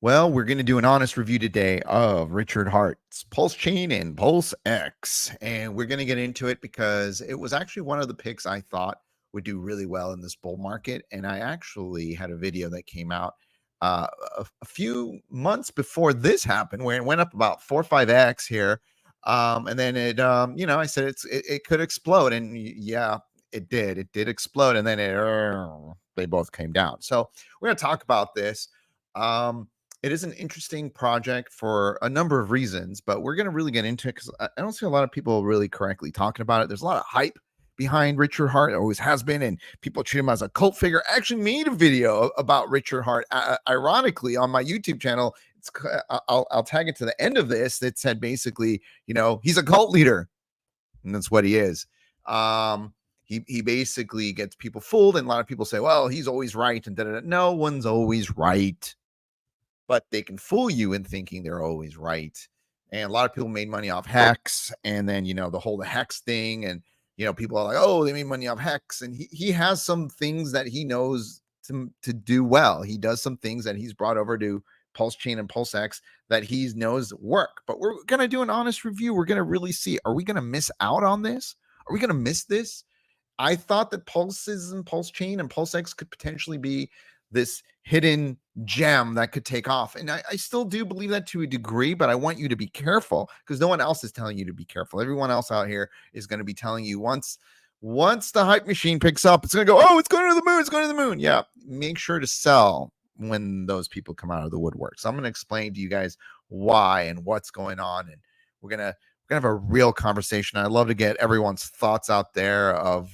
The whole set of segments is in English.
Well, we're going to do an honest review today of Richard Hart's PulseChain and PulseX. And we're going to get into it because it was actually one of the picks I thought would do really well in this bull market. And I actually had a video that came out a few months before this happened where it went up about 4 or 5x here. And then I said it could explode. And yeah, it did. It did explode. And then they both came down. So we're going to talk about this. It is an interesting project for a number of reasons, but we're going to really get into it because I don't see a lot of people really correctly talking about it. There's a lot of hype behind Richard Heart. It always has been, and people treat him as a cult figure. I actually made a video about Richard Heart, ironically, on my YouTube channel. I'll tag it to the end of this that said basically, he's a cult leader, and that's what he is. He basically gets people fooled, and a lot of people say, well, he's always right, and da-da-da. No one's always right. But they can fool you in thinking they're always right. And a lot of people made money off HEX, and then the HEX thing, and people are like, oh, they made money off HEX, and he has some things that he knows to do well. He does some things that he's brought over to PulseChain and PulseX that he knows work. But we're gonna do an honest review. We're gonna really see, are we gonna miss out on this? Are we gonna miss this? I thought that Pulses and PulseChain and PulseX could potentially be this hidden gem that could take off. And I still do believe that to a degree, but I want you to be careful because no one else is telling you to be careful. Everyone else out here is going to be telling you once the hype machine picks up, it's going to go, oh, it's going to the moon. It's going to the moon. Yeah. Make sure to sell when those people come out of the woodwork. So I'm going to explain to you guys why and what's going on. And we're going to have a real conversation. I'd love to get everyone's thoughts out there of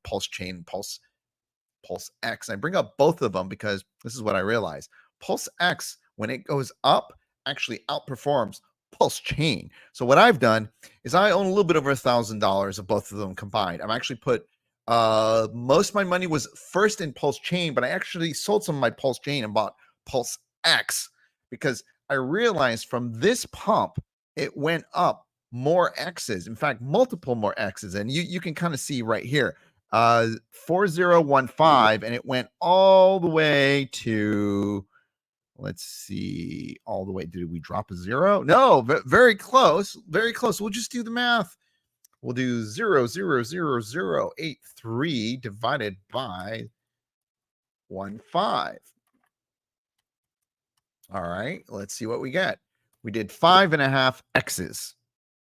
PulseChain, PulseX. I bring up both of them because this is what I realized. PulseX, when it goes up, actually outperforms PulseChain. So what I've done is I own a little bit over $1,000 of both of them combined. I've actually put most of my money was first in PulseChain, but I actually sold some of my PulseChain and bought PulseX because I realized from this pump, it went up more X's. In fact, multiple more X's. And you can kind of see right here. 4015, and it went all the way to, let's see, all the way. Did we drop a zero? No, very close. Very close. We'll just do the math. We'll do 0.00083 divided by 15. All right, let's see what we get. We did 5.5 X's.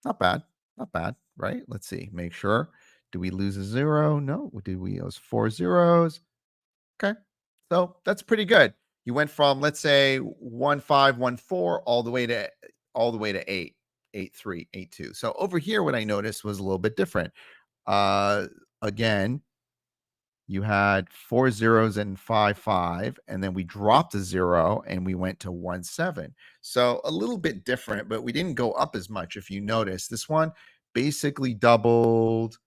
Not bad. Not bad, right? Let's see. Make sure. Do we lose a zero? No. Did we lose 4 zeros? Okay. So that's pretty good. You went from, let's say, 1514 all the way to 8, 83, 82. So over here, what I noticed was a little bit different. Again, you had 4 zeros and 5, and then we dropped a zero and we went to 17. So a little bit different, but we didn't go up as much. If you notice, this one basically doubled.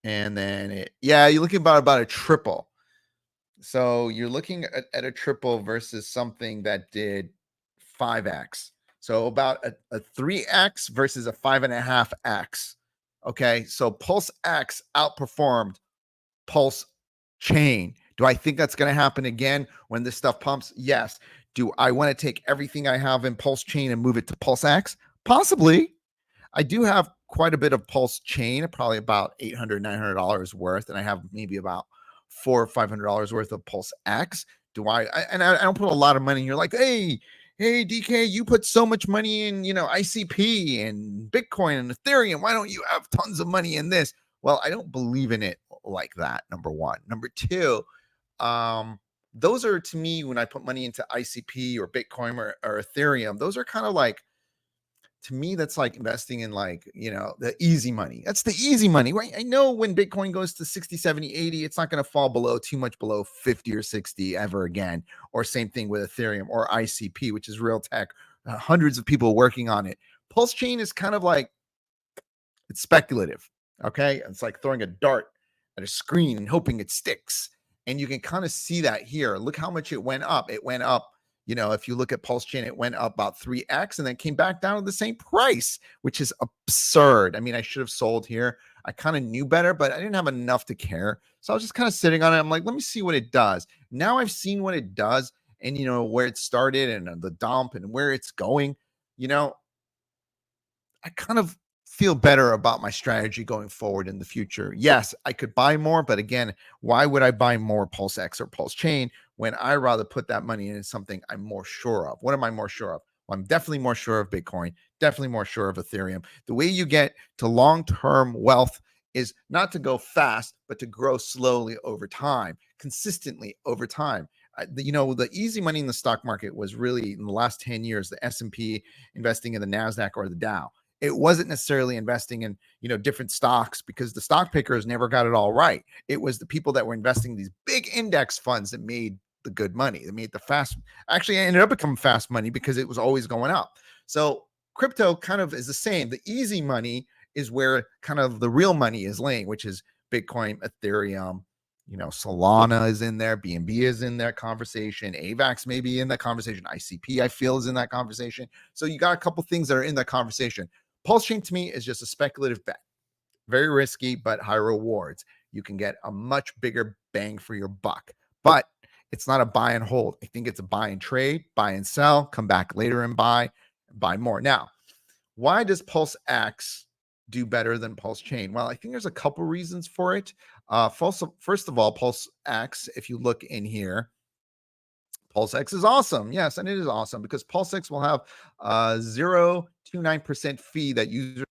And then you're looking about a triple. So you're looking at a triple versus something that did 5x. So about a 3x versus a 5.5x. Okay, so PulseX outperformed PulseChain. Do I think that's going to happen again when this stuff pumps? Yes. Do I want to take everything I have in PulseChain and move it to PulseX? Possibly. I do have quite a bit of PulseChain, probably about $800, $900 worth, and I have maybe about $400 or $500 worth of PulseX. I don't put a lot of money in. You're like, hey, DK, you put so much money in, ICP and Bitcoin and Ethereum. Why don't you have tons of money in this? Well, I don't believe in it like that, number one. Number two, those are, to me, when I put money into ICP or Bitcoin or Ethereum, those are kind of like, to me, that's like investing in the easy money. That's the easy money, right? I know when Bitcoin goes to 60, 70, 80, it's not going to fall too much below 50 or 60 ever again. Or same thing with Ethereum or ICP, which is real tech, hundreds of people working on it. PulseChain is kind of like, it's speculative. Okay. It's like throwing a dart at a screen and hoping it sticks. And you can kind of see that here. Look how much it went up. It went up. If you look at PulseChain, it went up about 3x and then came back down to the same price, which is absurd. I mean, I should have sold here. I kind of knew better, but I didn't have enough to care. So I was just kind of sitting on it. I'm like, let me see what it does. Now I've seen what it does. and where it started and the dump and where it's going, you know, I kind of feel better about my strategy going forward in the future. Yes, I could buy more, but again, why would I buy more PulseX or PulseChain when I rather put that money into something I'm more sure of? What am I more sure of? Well, I'm definitely more sure of Bitcoin, definitely more sure of Ethereum. The way you get to long-term wealth is not to go fast, but to grow slowly over time, consistently over time. The easy money in the stock market was really in the last 10 years, the S&P, investing in the NASDAQ or the Dow. It wasn't necessarily investing in different stocks, because the stock pickers never got it all right. It was the people that were investing in these big index funds that made the good money. They made the fast, actually ended up becoming fast money because it was always going up. So crypto kind of is the same. The easy money is where kind of the real money is laying, which is Bitcoin, Ethereum. Solana is in there, BNB is in that conversation, AVAX may be in that conversation, ICP I feel is in that conversation. So you got a couple things that are in that conversation. PulseChain to me is just a speculative bet. Very risky, but high rewards. You can get a much bigger bang for your buck, but it's not a buy and hold. I think it's a buy and trade, buy and sell, come back later and buy more. Now, why does PulseX do better than PulseChain? Well, I think there's a couple reasons for it. First of all, PulseX, if you look in here, PulseX is awesome. Yes, and it is awesome because PulseX will have a 0.29% fee that users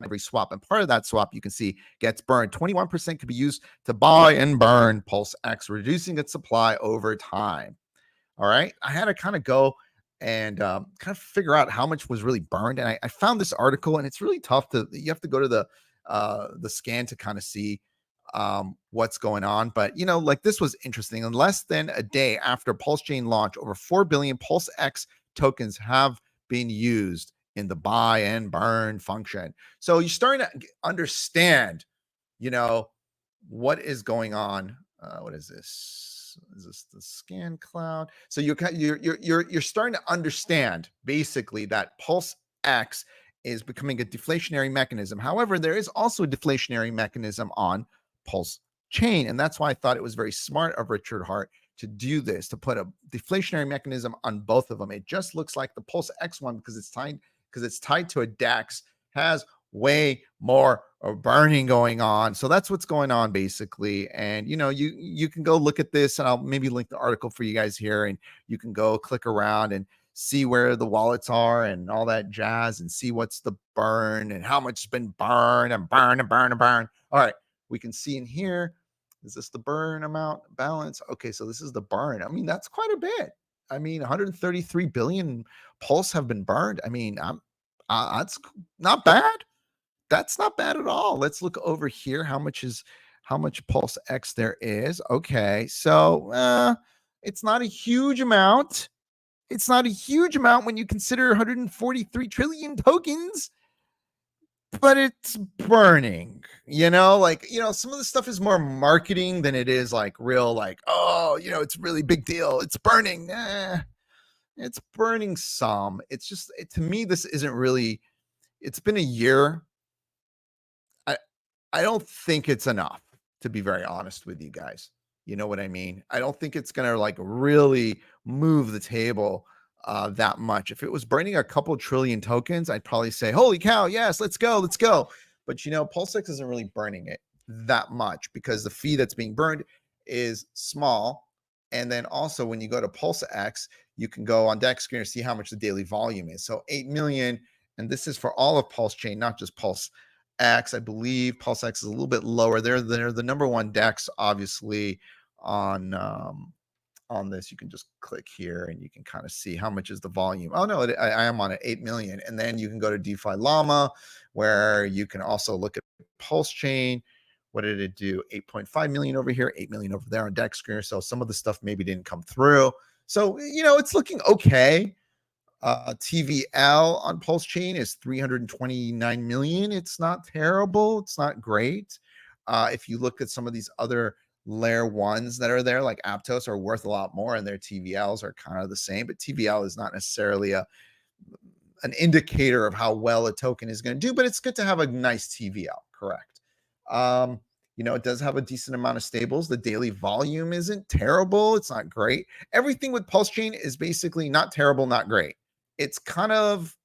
every swap. And part of that swap, you can see, gets burned. 21% could be used to buy and burn PulseX, reducing its supply over time. All right. I had to kind of go and kind of figure out how much was really burned. And I found this article, and it's really tough you have to go to the scan to kind of see what's going on. But, like this was interesting. In less than a day after PulseChain launch, over 4 billion PulseX tokens have been used in the buy and burn function. So you're starting to understand, what is going on. What is this? Is this the scan cloud? So you're starting to understand basically that PulseX is becoming a deflationary mechanism. However, there is also a deflationary mechanism on PulseChain, and that's why I thought it was very smart of Richard Heart to do this, to put a deflationary mechanism on both of them. It just looks like the PulseX one, because it's tied to a DEX, has way more burning going on. So that's what's going on basically. And you can go look at this, and I'll maybe link the article for you guys here, and you can go click around and see where the wallets are and all that jazz, and see what's the burn and how much has been burned and burn and burn and burn. All right, we can see in here, is this the burn amount balance? Okay, so this is the burn. I mean, that's quite a bit. I mean, 133 billion pulse have been burned. I mean, that's not bad. That's not bad at all. Let's look over here. How much PulseX there is? Okay, so it's not a huge amount. It's not a huge amount when you consider 143 trillion tokens, but it's burning. Some of the stuff is more marketing than it is like real, like, oh, it's really big deal. It's burning. It's burning some. It's just, to me, this isn't really. It's been a year. I don't think it's enough, to be very honest with you guys. You know what I mean? I don't think it's gonna like really move the table that much. If it was burning a couple trillion tokens, I'd probably say, "Holy cow, yes, let's go, let's go." But PulseX isn't really burning it that much because the fee that's being burned is small. And then also, when you go to PulseX, you can go on DEX screen and see how much the daily volume is. So 8 million, and this is for all of PulseChain, not just PulseX. I believe PulseX is a little bit lower. They're the number one DEX, obviously, on this. You can just click here and you can kind of see how much is the volume. Oh no, I am on at 8 million. And then you can go to DeFi Llama, where you can also look at PulseChain. What did it do? 8.5 million over here, 8 million over there on DEX screen. So some of the stuff maybe didn't come through. So it's looking okay. TVL on PulseChain is 329 million. It's not terrible. It's not great. If you look at some of these other layer ones that are there, like Aptos, are worth a lot more, and their TVLs are kind of the same. But TVL is not necessarily an indicator of how well a token is going to do, but it's good to have a nice TVL, correct? It does have a decent amount of stables. The daily volume isn't terrible. It's not great. Everything with PulseChain is basically not terrible, not great. It's kind of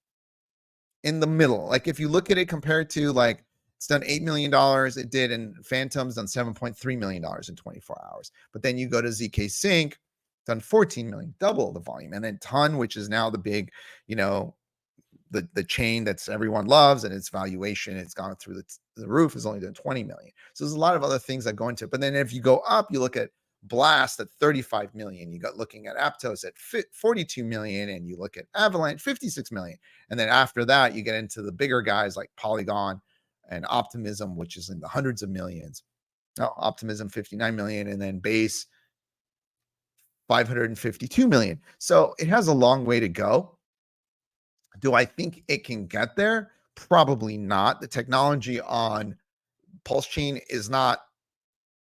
in the middle. Like if you look at it compared to like it's done $8 million, it did, and Phantom's done $7.3 million in 24 hours. But then you go to ZK Sync, done 14 million, double the volume. And then Ton, which is now the big, the chain that's everyone loves, and its valuation, it's gone through the roof, is only done 20 million. So there's a lot of other things that go into it. But then if you go up, you look at Blast at 35 million, you got looking at Aptos at 42 million, and you look at Avalanche 56 million. And then after that, you get into the bigger guys like Polygon and Optimism, which is in the hundreds of millions. Optimism 59 million, and then Base 552 million. So it has a long way to go. Do I think it can get there? Probably not. The technology on PulseChain is not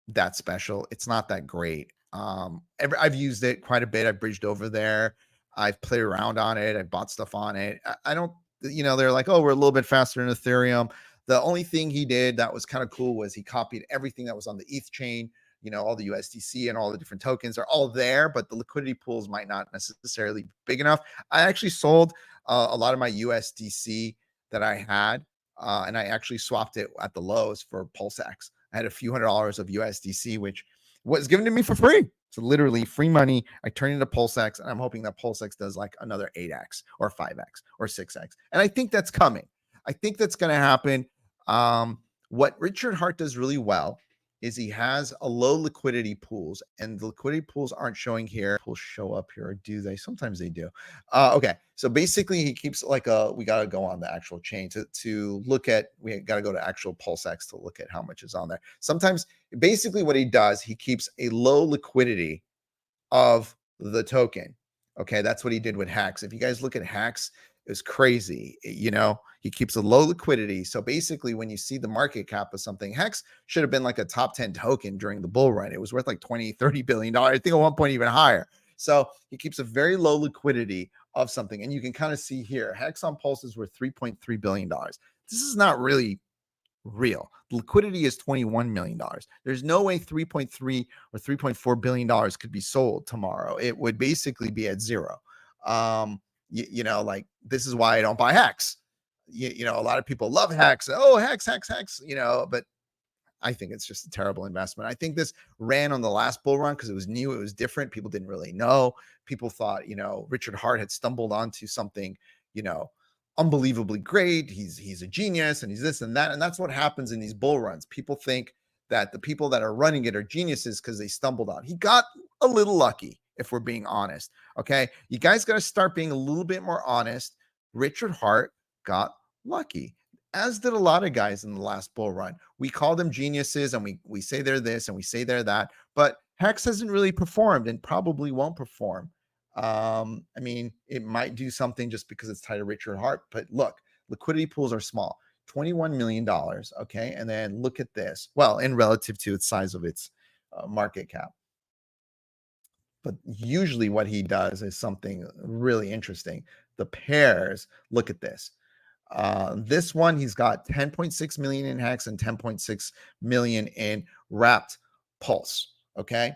that special. It's not that great. I've used it quite a bit. I've bridged over there. I've played around on it. I bought stuff on it. I don't, they're like, oh, we're a little bit faster in Ethereum. The only thing he did that was kind of cool was he copied everything that was on the ETH chain. All the USDC and all the different tokens are all there, but the liquidity pools might not necessarily be big enough. I actually sold a lot of my USDC that I had, and I actually swapped it at the lows for PulseX. I had a few $100s of USDC, which was given to me for free. So literally free money. I turned into PulseX, and I'm hoping that PulseX does like another 8x or 5x or 6x. And I think that's coming. I think that's going to happen. What Richard Heart does really well is he has a low liquidity pools, and the liquidity pools aren't showing here. Pools show up here, or do they? Sometimes they do. Okay, so basically he keeps like we got to go on the actual chain to look at, we got to go to actual PulseX to look at how much is on there. Sometimes basically what he does, he keeps a low liquidity of the token. Okay, that's what he did with HEX. If you guys look at HEX, it was crazy. He keeps a low liquidity. So basically, when you see the market cap of something, HEX should have been like a top 10 token during the bull run. It was worth like 20, $30 billion. I think at one point even higher. So he keeps a very low liquidity of something. And you can kind of see here, HEX on Pulse is worth $3.3 billion. This is not really real. The liquidity is $21 million. There's no way 3.3 or $3.4 billion could be sold tomorrow. It would basically be at zero. Like this is why I don't buy HEX. A lot of people love HEX. Oh, HEX, but I think it's just a terrible investment. I think this ran on the last bull run because it was new, it was different. People didn't really know. People thought, Richard Heart had stumbled onto something, unbelievably great. He's a genius, and he's this and that. And that's what happens in these bull runs. People think that the people that are running it are geniuses because they stumbled on. He got a little lucky, if we're being honest. Okay. You guys got to start being a little bit more honest. Richard Heart got lucky, as did a lot of guys in the last bull run. We call them geniuses, and we say they're this and we say they're that, but HEX hasn't really performed and probably won't perform. It might do something just because it's tied to Richard Heart, but look, liquidity pools are small, $21 million. Okay. And then look at this. Well, in relative to its size of its market cap. But usually what he does is something really interesting. The pairs, look at this. This one, he's got 10.6 million in HEX and 10.6 million in wrapped Pulse. Okay.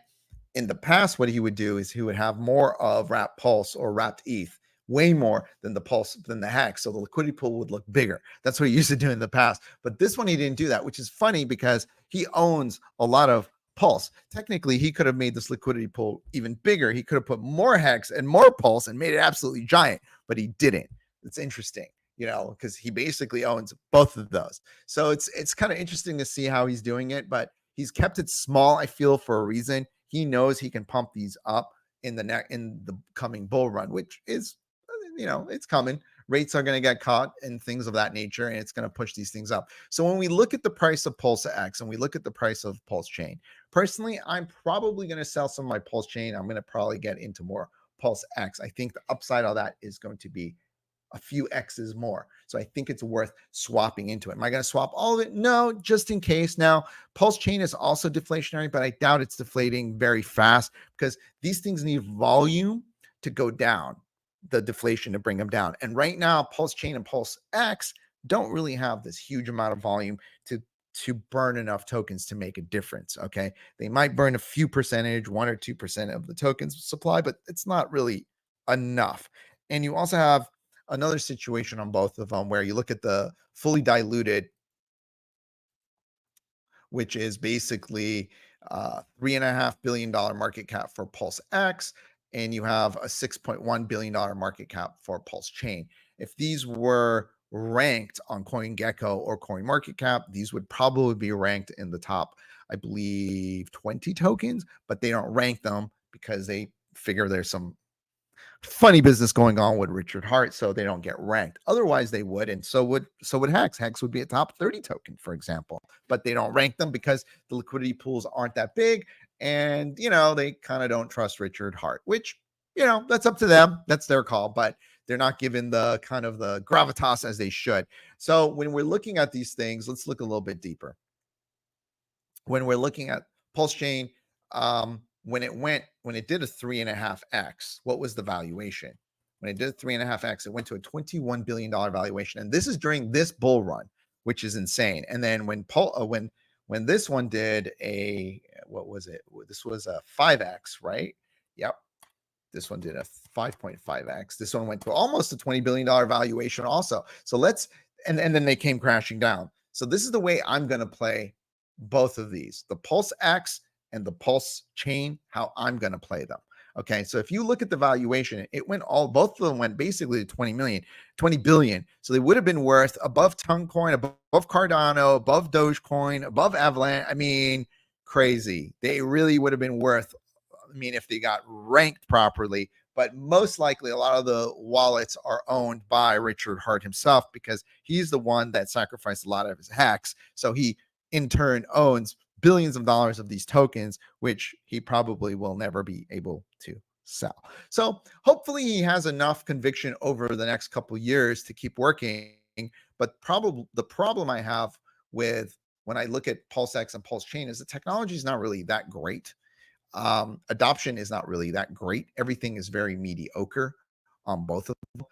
In the past, what he would do is he would have more of wrapped Pulse or wrapped ETH, way more than the Pulse, than the HEX. So the liquidity pool would look bigger. That's what he used to do in the past. But this one, he didn't do that, which is funny because he owns a lot of Pulse. Technically, he could have made this liquidity pool even bigger. He could have put more HEX and more Pulse and made it absolutely giant, but he didn't. It's interesting, because he basically owns both of those. So it's kind of interesting to see how he's doing it, but he's kept it small, I feel, for a reason. He knows he can pump these up in the coming bull run, which is, it's coming. Rates are going to get caught and things of that nature, and it's going to push these things up. So when we look at the price of PulseX and we look at the price of PulseChain, personally, I'm probably going to sell some of my PulseChain. I'm going to probably get into more PulseX. I think the upside of that is going to be a few X's more. So I think it's worth swapping into it. Am I going to swap all of it? No, just in case. Now, PulseChain is also deflationary, but I doubt it's deflating very fast because these things need volume to go down, the deflation to bring them down. And right now, PulseChain and PulseX don't really have this huge amount of volume to to burn enough tokens to make a difference. Okay. They might burn a few percentage, 1 or 2% of the tokens supply, but it's not really enough. And you also have another situation on both of them where you look at the fully diluted, which is basically $3.5 billion market cap for PulseX, and you have a $6.1 billion market cap for PulseChain. If these were ranked on CoinGecko or CoinMarketCap, these would probably be ranked in the top, I believe, 20 tokens, but they don't rank them because they figure there's some funny business going on with Richard Heart, so they don't get ranked. Otherwise, they would, and so would HEX. HEX would be a top 30 token, for example, but they don't rank them because the liquidity pools aren't that big, and they kind of don't trust Richard Heart, which that's up to them. That's their call, but they're not given the kind of the gravitas as they should. So when we're looking at these things, let's look a little bit deeper. When we're looking at PulseChain, when it did a 3.5x, what was the valuation? When it did 3.5x, it went to a $21 billion valuation, and this is during this bull run, which is insane. And then when this one did a, what was it? This was a 5x, right? Yep. This one did a 5.5x. This one went to almost a $20 billion valuation also. So and then they came crashing down. So this is the way I'm going to play both of these, the PulseX and the PulseChain, how I'm going to play them. Okay. So if you look at the valuation, both of them went basically to 20 billion. So they would have been worth above Toncoin, above Cardano, above Dogecoin, above Avalanche. I mean, crazy. They really would have been worth, if they got ranked properly, but most likely a lot of the wallets are owned by Richard Heart himself because he's the one that sacrificed a lot of his hacks. So he in turn owns billions of dollars of these tokens, which he probably will never be able to sell. So hopefully he has enough conviction over the next couple of years to keep working. But probably the problem I have with when I look at PulseX and PulseChain is the technology is not really that great. Adoption is not really that great. Everything is very mediocre on both of them.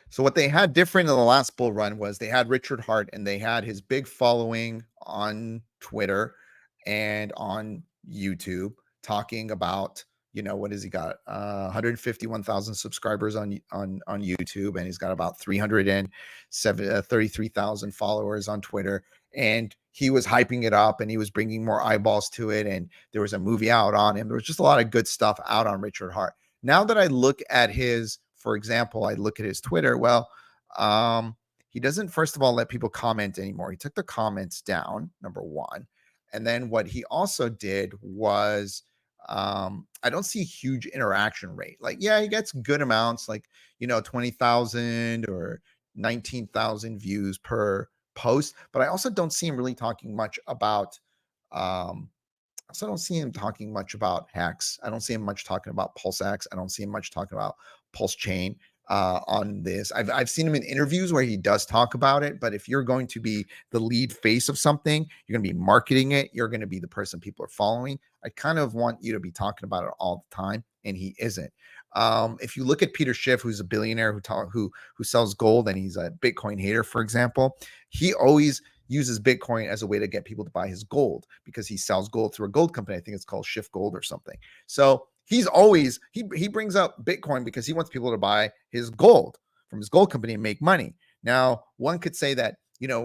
So what they had different in the last bull run was they had Richard Heart and they had his big following on Twitter and on YouTube talking about, what has he got? 151,000 subscribers on YouTube, and he's got about 33,000 followers on Twitter. And he was hyping it up and he was bringing more eyeballs to it. And there was a movie out on him. There was just a lot of good stuff out on Richard Heart. Now that I look at for example, I look at his Twitter, he doesn't, first of all, let people comment anymore. He took the comments down, number one. And then what he also did was, I don't see huge interaction rate. Like, yeah, he gets good amounts, like, 20,000 or 19,000 views per post, but I also don't see him really talking much about, so I don't see him talking much about HEX. I don't see him much talking about PulseX. I don't see him much talking about PulseChain on this. I've seen him in interviews where he does talk about it, but if you're going to be the lead face of something, you're going to be marketing it, you're going to be the person people are following. I kind of want you to be talking about it all the time, and he isn't. If you look at Peter Schiff, who's a billionaire who sells gold and he's a Bitcoin hater, for example, he always uses Bitcoin as a way to get people to buy his gold because he sells gold through a gold company. I think it's called Schiff Gold or something. So he's always, he brings up Bitcoin because he wants people to buy his gold from his gold company and make money. Now, one could say that,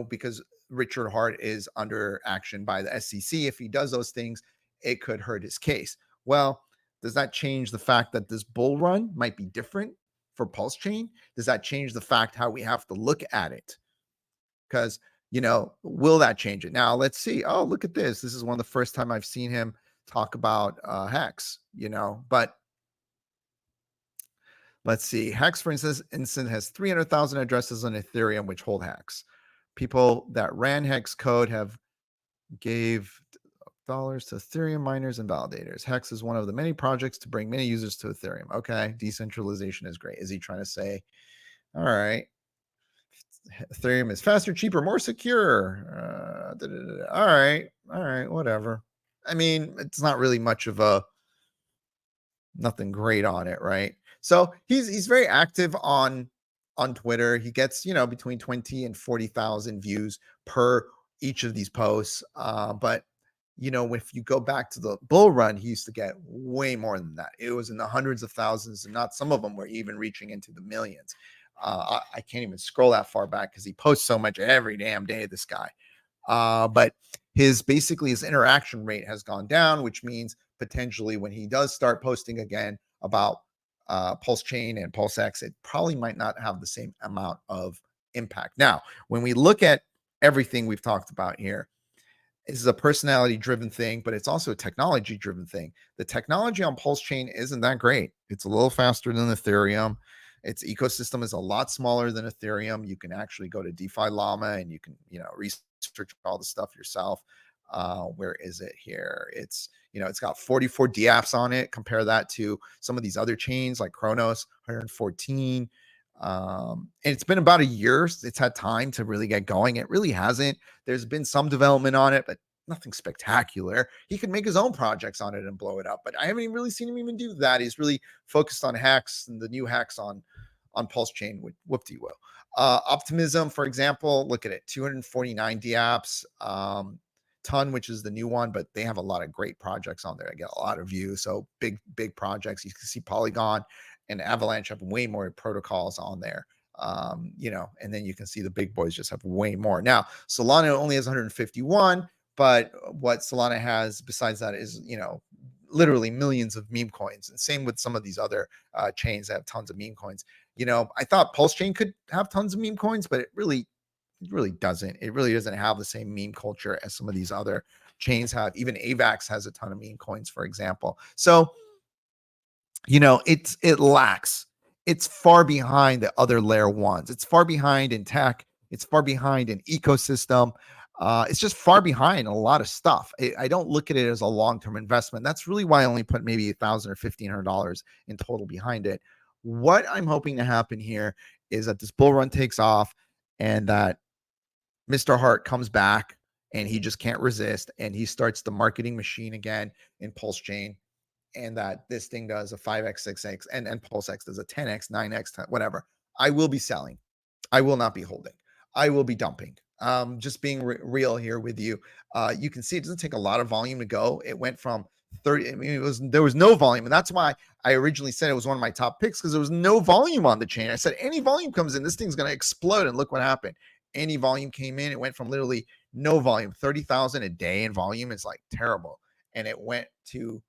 because Richard Heart is under action by the SEC, if he does those things, it could hurt his case. Well, does that change the fact that this bull run might be different for PulseChain? Does that change the fact how we have to look at it? Because, will that change it? Now, let's see. Oh, look at this. This is one of the first time I've seen him talk about HEX, but let's see. HEX, for instance, has 300,000 addresses on Ethereum, which hold HEX. People that ran HEX code gave dollars to Ethereum miners and validators. HEX is one of the many projects to bring many users to Ethereum. Okay, decentralization is great. Is he trying to say, all right, Ethereum is faster, cheaper, more secure? All right, whatever. I mean, it's not really much of nothing great on it, right? So he's very active on Twitter. He gets between 20 and 40,000 views per each of these posts. But if you go back to the bull run, he used to get way more than that. It was in the hundreds of thousands, and not some of them were even reaching into the millions. I can't even scroll that far back because he posts so much every damn day, this guy. But his interaction rate has gone down, which means potentially when he does start posting again about PulseChain and PulseX, it probably might not have the same amount of impact. Now, when we look at everything we've talked about here, this is a personality driven thing, but it's also a technology driven thing. The technology on PulseChain isn't that great. It's a little faster than Ethereum. Its ecosystem is a lot smaller than Ethereum. You can actually go to DeFi Llama and you can, research all the stuff yourself. Where is it here? It's got 44 dApps on it. Compare that to some of these other chains like Kronos, 114. And it's been about a year. It's had time to really get going. It really hasn't. There's been some development on it, but nothing spectacular. He could make his own projects on it and blow it up, but I haven't even really seen him even do that. He's really focused on HEX and the new HEX on PulseChain. Whoop-de-whoop. Optimism, for example, look at it, 249 dApps. Ton, which is the new one, but they have a lot of great projects on there. I get a lot of views. So big projects. You can see Polygon and Avalanche have way more protocols on there. And then you can see the big boys just have way more. Now, Solana only has 151, but what Solana has besides that is, literally millions of meme coins. And same with some of these other chains that have tons of meme coins. I thought PulseChain could have tons of meme coins, but it really doesn't. It really doesn't have the same meme culture as some of these other chains have. Even AVAX has a ton of meme coins, for example. So, it lacks. It's far behind the other layer ones. It's far behind in tech. It's far behind in ecosystem. It's just far behind a lot of stuff. I don't look at it as a long-term investment. That's really why I only put maybe $1,000 or $1,500 in total behind it. What I'm hoping to happen here is that this bull run takes off and that Mr. Heart comes back and he just can't resist and he starts the marketing machine again in PulseChain, and that this thing does a 5x, 6x, and PulseX does a 10x, 9x, 10, whatever. I will be selling. I will not be holding. I will be dumping. Just being real here with you. You can see it doesn't take a lot of volume to go. It went from 30. I mean, there was no volume, and that's why I originally said it was one of my top picks, because there was no volume on the chain. I said any volume comes in, this thing's going to explode, and look what happened. Any volume came in, it went from literally no volume, 30,000 a day in volume is like terrible, and it went to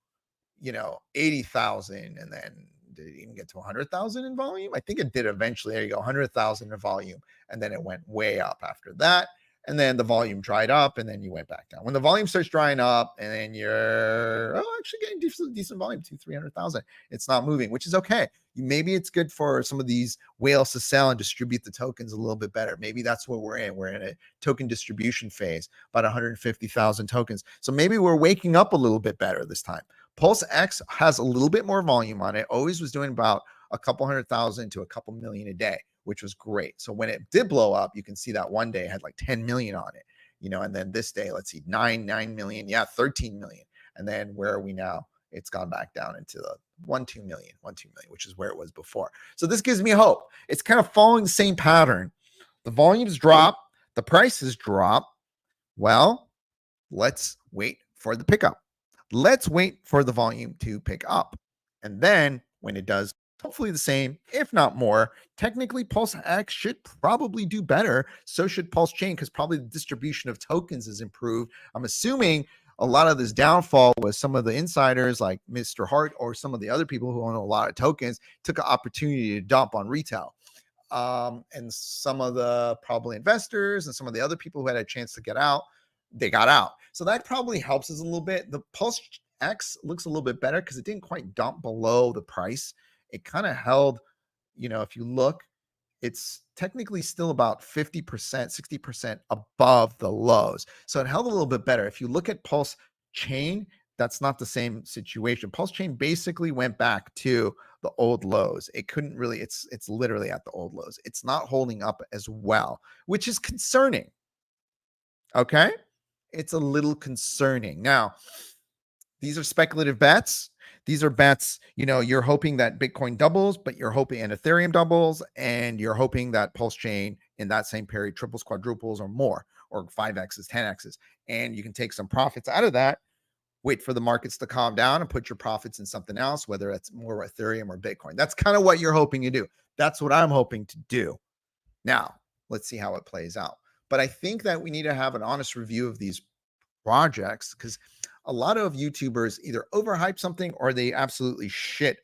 80,000, and then did it even get to 100,000 in volume? I think it did eventually. There you go, 100,000 in volume, and then it went way up after that. And then the volume dried up, and then you went back down. When the volume starts drying up, and then you're actually getting decent volume, 300,000. It's not moving, which is okay. Maybe it's good for some of these whales to sell and distribute the tokens a little bit better. Maybe that's what we're in. We're in a token distribution phase, about 150,000 tokens. So maybe we're waking up a little bit better this time. PulseX has a little bit more volume on it. Always was doing about a couple 100,000 to a couple million a day, which was great. So when it did blow up, you can see that one day had like 10 million on it, and then this day, let's see, 9 million. Yeah, 13 million. And then where are we now? It's gone back down into the 2 million, which is where it was before. So this gives me hope. It's kind of following the same pattern. The volumes drop, the prices drop. Well, let's wait for the pickup. Let's wait for the volume to pick up. And then when it does, hopefully the same, if not more, technically PulseX should probably do better. So should PulseChain, because probably the distribution of tokens is improved. I'm assuming a lot of this downfall was some of the insiders like Mr. Heart or some of the other people who own a lot of tokens took an opportunity to dump on retail. And some of the probably investors and some of the other people who had a chance to get out, they got out. So that probably helps us a little bit. The PulseX looks a little bit better because it didn't quite dump below the price. It kind of held, if you look, it's technically still about 50%, 60% above the lows. So it held a little bit better. If you look at PulseChain, that's not the same situation. PulseChain basically went back to the old lows. It couldn't really, it's literally at the old lows. It's not holding up as well, which is concerning. Okay? It's a little concerning. Now, these are speculative bets. These are bets, you're hoping that Bitcoin doubles, but you're hoping and Ethereum doubles, and you're hoping that PulseChain in that same period triples, quadruples, or more. or 5x's, 10x's, and you can take some profits out of that, wait for the markets to calm down and put your profits in something else, whether it's more Ethereum or Bitcoin. That's kind of what you're hoping to do. That's what I'm hoping to do. Now, let's see how it plays out. But I think that we need to have an honest review of these projects, because a lot of YouTubers either overhype something or they absolutely shit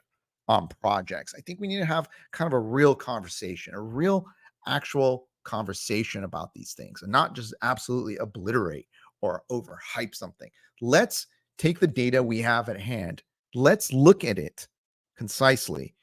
on projects. I think we need to have kind of a real conversation, a real actual conversation about these things, and not just absolutely obliterate or overhype something. Let's take the data we have at hand. Let's look at it concisely,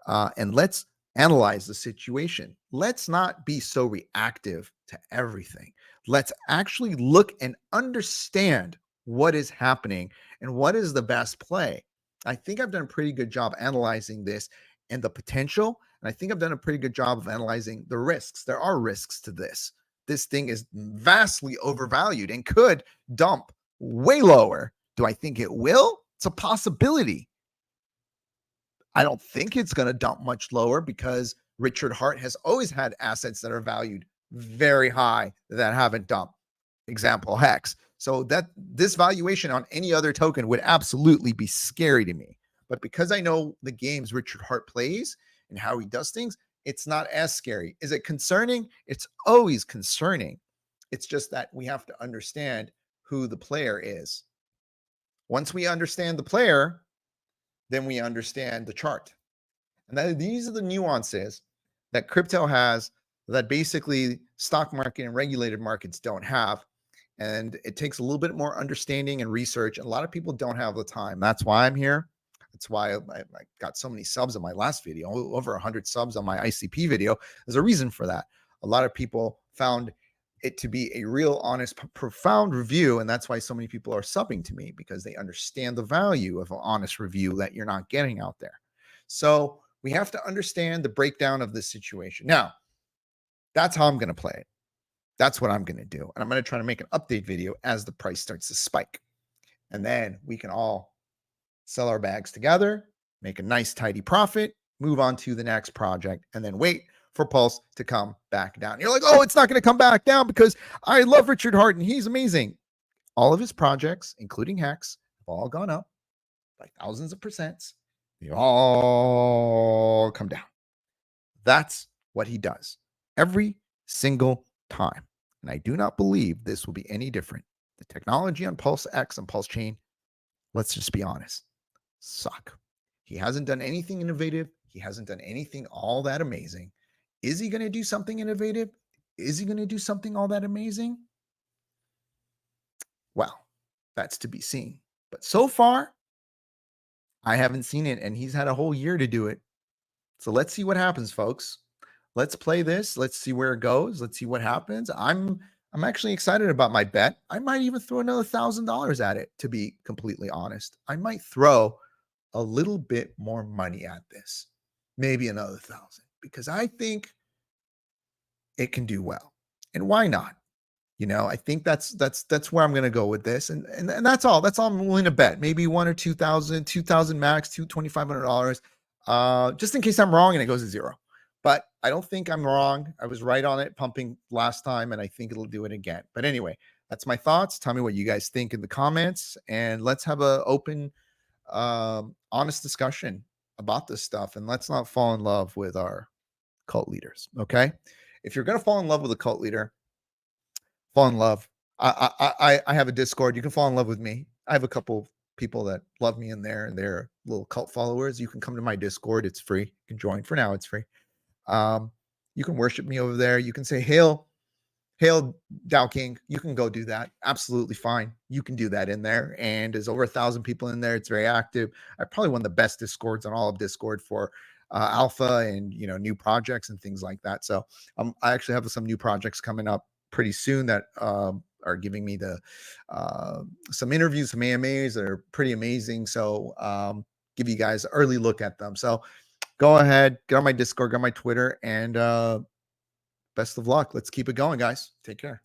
and let's analyze the situation. Let's not be so reactive to everything. Let's actually look and understand what is happening and what is the best play. I think I've done a pretty good job analyzing this and the potential. And I think I've done a pretty good job of analyzing the risks. There are risks to this. This thing is vastly overvalued and could dump way lower. Do I think it will? It's a possibility. I don't think it's going to dump much lower because Richard Heart has always had assets that are valued very high that haven't dumped. Example, HEX. So that this valuation on any other token would absolutely be scary to me. But because I know the games Richard Heart plays and how he does things, it's not as scary. Is it concerning? It's always concerning. It's just that we have to understand who the player is. Once we understand the player, then we understand the chart. And these are the nuances that crypto has that basically stock market and regulated markets don't have. And it takes a little bit more understanding and research. And a lot of people don't have the time. That's why I'm here. That's why I got so many subs on my last video, over 100 subs on my ICP video. There's a reason for that. A lot of people found it to be a real, honest, profound review. And that's why so many people are subbing to me, because they understand the value of an honest review that you're not getting out there. So we have to understand the breakdown of this situation. Now, that's how I'm going to play it. That's what I'm going to do. And I'm going to try to make an update video as the price starts to spike. And then we can all sell our bags together, make a nice, tidy profit, move on to the next project, and then wait for Pulse to come back down. You're like, oh, it's not going to come back down because I love Richard Heart and he's amazing. All of his projects, including HEX, have all gone up by thousands of percents. They all come down. That's what he does every single time. And I do not believe this will be any different. The technology on PulseX and PulseChain, let's just be honest, suck. He hasn't done anything innovative. He hasn't done anything all that amazing. Is he going to do something innovative? Is he going to do something all that amazing? Well, that's to be seen. But so far, I haven't seen it, and he's had a whole year to do it. So let's see what happens, folks. Let's play this. Let's see where it goes. Let's see what happens. I'm actually excited about my bet. I might even throw another $1,000 at it, to be completely honest. I might throw a little bit more money at this, maybe another 1,000, because I think it can do well. And why not? You know, I think that's where I'm going to go with this. And that's all. That's all I'm willing to bet. Maybe 1,000 or 2,000 max, $2,500. Just in case I'm wrong and it goes to zero. But I don't think I'm wrong. I was right on it pumping last time, and I think it'll do it again. But anyway, that's my thoughts. Tell me what you guys think in the comments, and let's have an open, honest discussion about this stuff. And let's not fall in love with our cult leaders. Okay. If you're going to fall in love with a cult leader, fall in love. I have a Discord. You can fall in love with me. I have a couple people that love me in there, and they're little cult followers. You can come to my Discord. It's free. You can join. For now, it's free. You can worship me over there. You can say, hail Dow King. You can go do that. Absolutely fine. You can do that in there. And there's over 1,000 people in there. It's very active. I probably one of the best Discords on all of Discord for alpha and, you know, new projects and things like that. So I actually have some new projects coming up pretty soon that are giving me the some interviews, some AMAs that are pretty amazing. So give you guys an early look at them. So go ahead, get on my Discord, get on my Twitter, and best of luck. Let's keep it going, guys. Take care.